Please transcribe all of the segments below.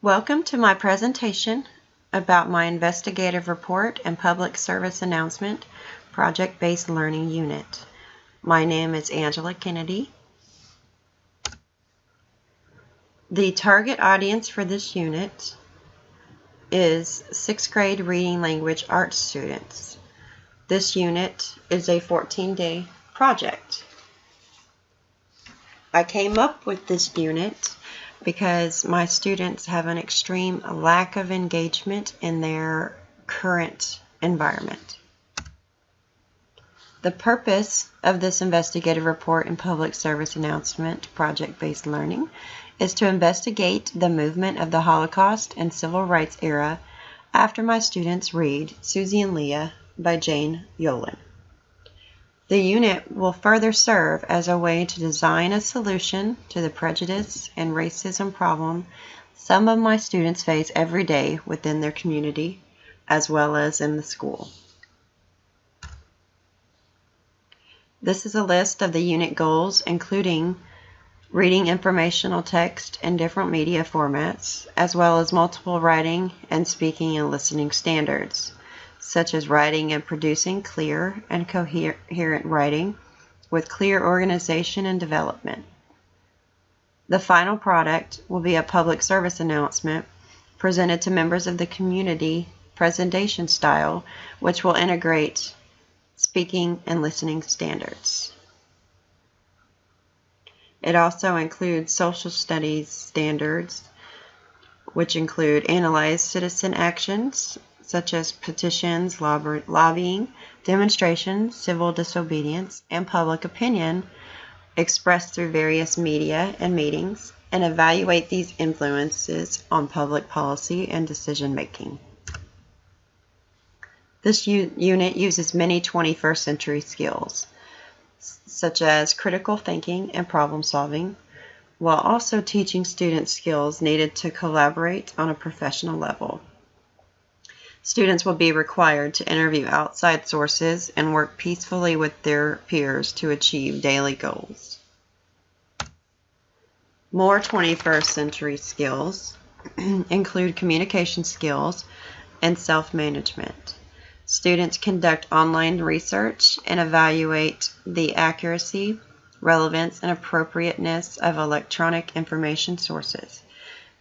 Welcome to my presentation about my Investigative Report and Public Service Announcement Project-Based Learning Unit. My name is Angela Kennedy. The target audience for this unit is 6th grade reading language arts students. This unit is a 14-day project. I came up with this unit because my students have an extreme lack of engagement in their current environment. The purpose of this investigative report and public service announcement, project-based learning, is to investigate the movement of the Holocaust and Civil Rights era after my students read Susie and Leah by Jane Yolen. The unit will further serve as a way to design a solution to the prejudice and racism problem some of my students face every day within their community as well as in the school. This is a list of the unit goals, including reading informational text in different media formats, as well as multiple writing and speaking and listening standards, such as writing and producing clear and coherent writing with clear organization and development. The final product will be a public service announcement presented to members of the community presentation style, which will integrate speaking and listening standards. It also includes social studies standards, which include analyze citizen actions, such as petitions, lobbying, demonstrations, civil disobedience, and public opinion expressed through various media and meetings, and evaluate these influences on public policy and decision-making. This unit uses many 21st century skills, such as critical thinking and problem solving, while also teaching students skills needed to collaborate on a professional level. Students will be required to interview outside sources and work peacefully with their peers to achieve daily goals. More 21st century skills include communication skills and self-management. Students conduct online research and evaluate the accuracy, relevance, and appropriateness of electronic information sources.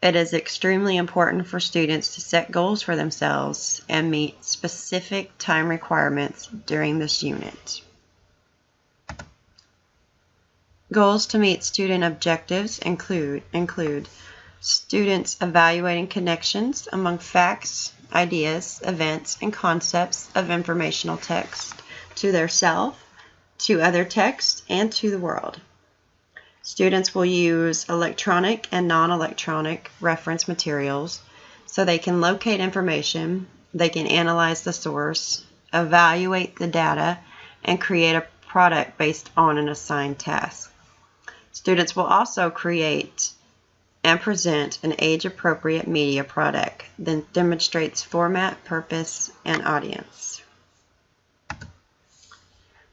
It is extremely important for students to set goals for themselves and meet specific time requirements during this unit. Goals to meet student objectives include students evaluating connections among facts, ideas, events, and concepts of informational text to their self, to other text, and to the world. Students will use electronic and non-electronic reference materials so they can locate information, they can analyze the source, evaluate the data, and create a product based on an assigned task. Students will also create and present an age-appropriate media product that demonstrates format, purpose, and audience.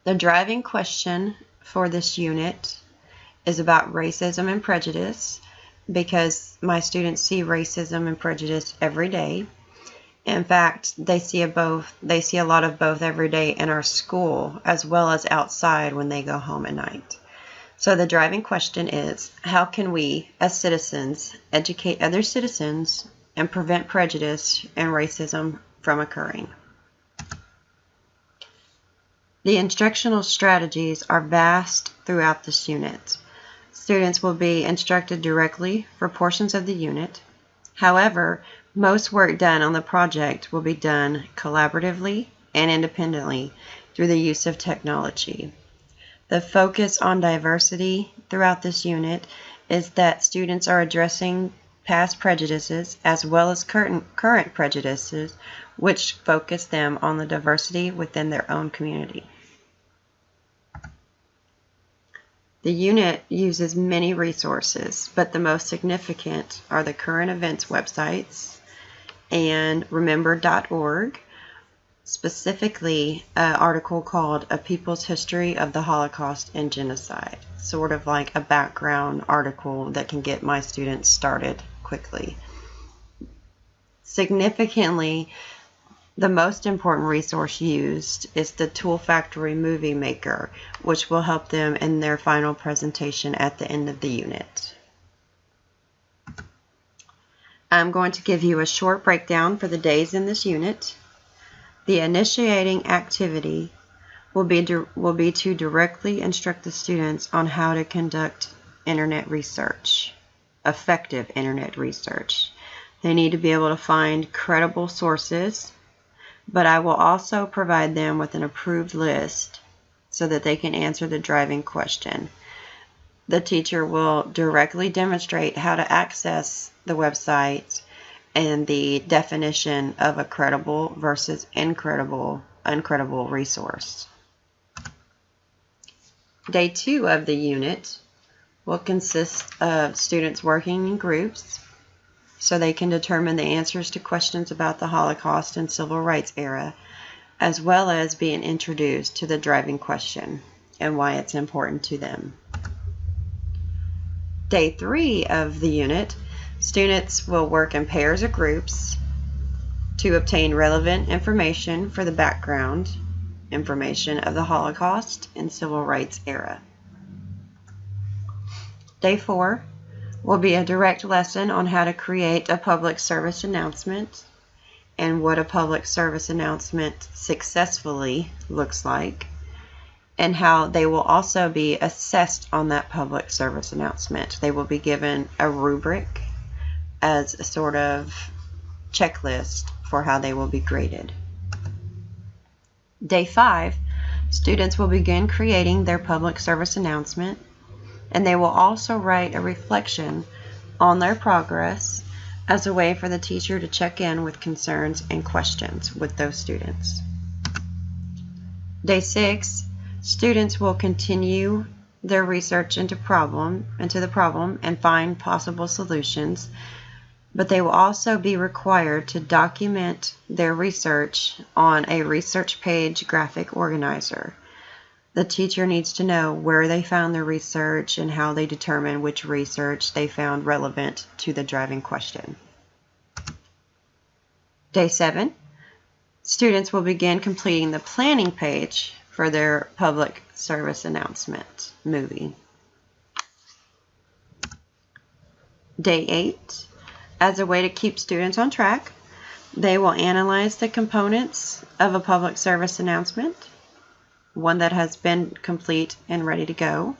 The driving question for this unit is about racism and prejudice, because my students see racism and prejudice every day. In fact, they see a lot of both every day in our school as well as outside when they go home at night. So the driving question is, how can we as citizens educate other citizens and prevent prejudice and racism from occurring? The instructional strategies are vast throughout this unit. Students will be instructed directly for portions of the unit. However, most work done on the project will be done collaboratively and independently through the use of technology. The focus on diversity throughout this unit is that students are addressing past prejudices as well as current prejudices, which focus them on the diversity within their own community. The unit uses many resources, but the most significant are the current events websites and remember.org, specifically an article called A People's History of the Holocaust and Genocide, sort of like a background article that can get my students started quickly. Significantly, the most important resource used is the Tool Factory Movie Maker, which will help them in their final presentation at the end of the unit. I'm going to give you a short breakdown for the days in this unit. The initiating activity will be to directly instruct the students on how to conduct internet research, effective internet research. They need to be able to find credible sources, but I will also provide them with an approved list so that they can answer the driving question. The teacher will directly demonstrate how to access the website and the definition of a credible versus uncredible resource. Day 2 of the unit will consist of students working in groups so they can determine the answers to questions about the Holocaust and Civil Rights era, as well as being introduced to the driving question and why it's important to them. Day 3 of the unit, students will work in pairs or groups to obtain relevant information for the background information of the Holocaust and Civil Rights era. Day 4 will be a direct lesson on how to create a public service announcement and what a public service announcement successfully looks like, and how they will also be assessed on that public service announcement. They will be given a rubric as a sort of checklist for how they will be graded. Day 5, students will begin creating their public service announcement, and they will also write a reflection on their progress as a way for the teacher to check in with concerns and questions with those students. Day 6, students will continue their research into the problem and find possible solutions, but they will also be required to document their research on a research page graphic organizer. The teacher needs to know where they found their research and how they determine which research they found relevant to the driving question. Day 7, students will begin completing the planning page for their public service announcement movie. Day 8, as a way to keep students on track, they will analyze the components of a public service announcement, one that has been complete and ready to go,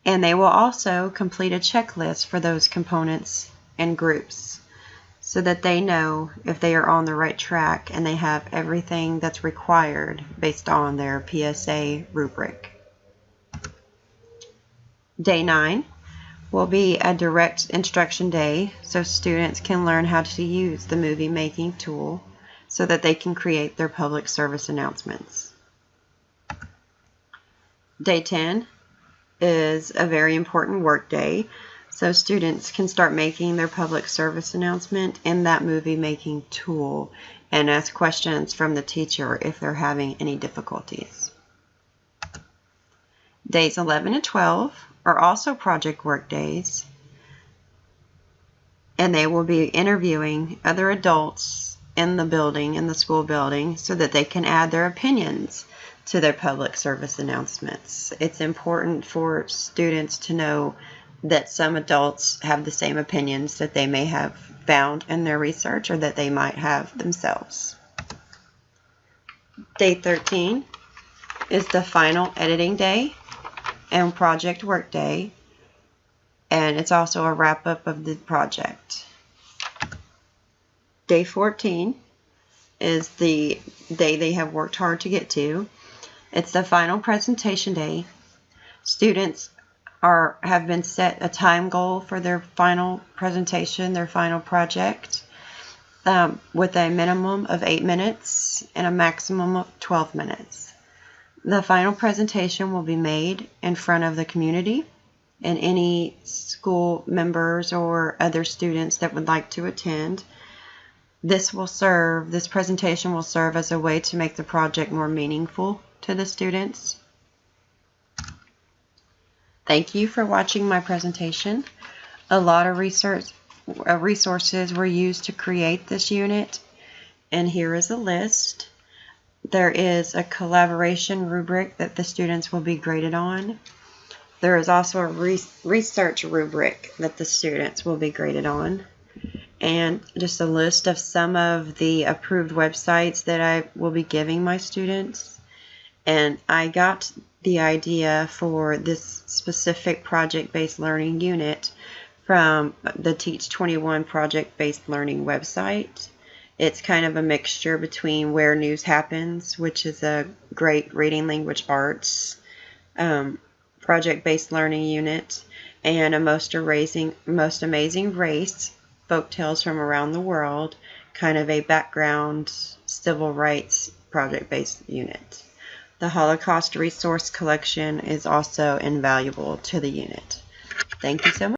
and they will also complete a checklist for those components and groups so that they know if they are on the right track and they have everything that's required based on their PSA rubric. Day 9 will be a direct instruction day so students can learn how to use the movie making tool so that they can create their public service announcements. Day 10 is a very important work day, so students can start making their public service announcement in that movie making tool and ask questions from the teacher if they're having any difficulties. Days 11 and 12 are also project work days, and they will be interviewing other adults in the school building, so that they can add their opinions to their public service announcements. It's important for students to know that some adults have the same opinions that they may have found in their research or that they might have themselves. Day 13 is the final editing day and project work day, and it's also a wrap-up of the project. Day 14 is the day they have worked hard to get to. It's the final presentation day. Students have been set a time goal for their final presentation, their final project, with a minimum of 8 minutes and a maximum of 12 minutes. The final presentation will be made in front of the community and any school members or other students that would like to attend. This presentation will serve as a way to make the project more meaningful to the students. Thank you for watching my presentation. A lot of research resources were used to create this unit, and here is a list. There is a collaboration rubric that the students will be graded on. There is also a research rubric that the students will be graded on, and just a list of some of the approved websites that I will be giving my students. And I got the idea for this specific project-based learning unit from the Teach 21 project-based learning website. It's kind of a mixture between Where News Happens, which is a great reading language arts project-based learning unit, and a Most Amazing Race, Folktales from Around the World, kind of a background civil rights project-based unit. The Holocaust Resource Collection is also invaluable to the unit. Thank you so much.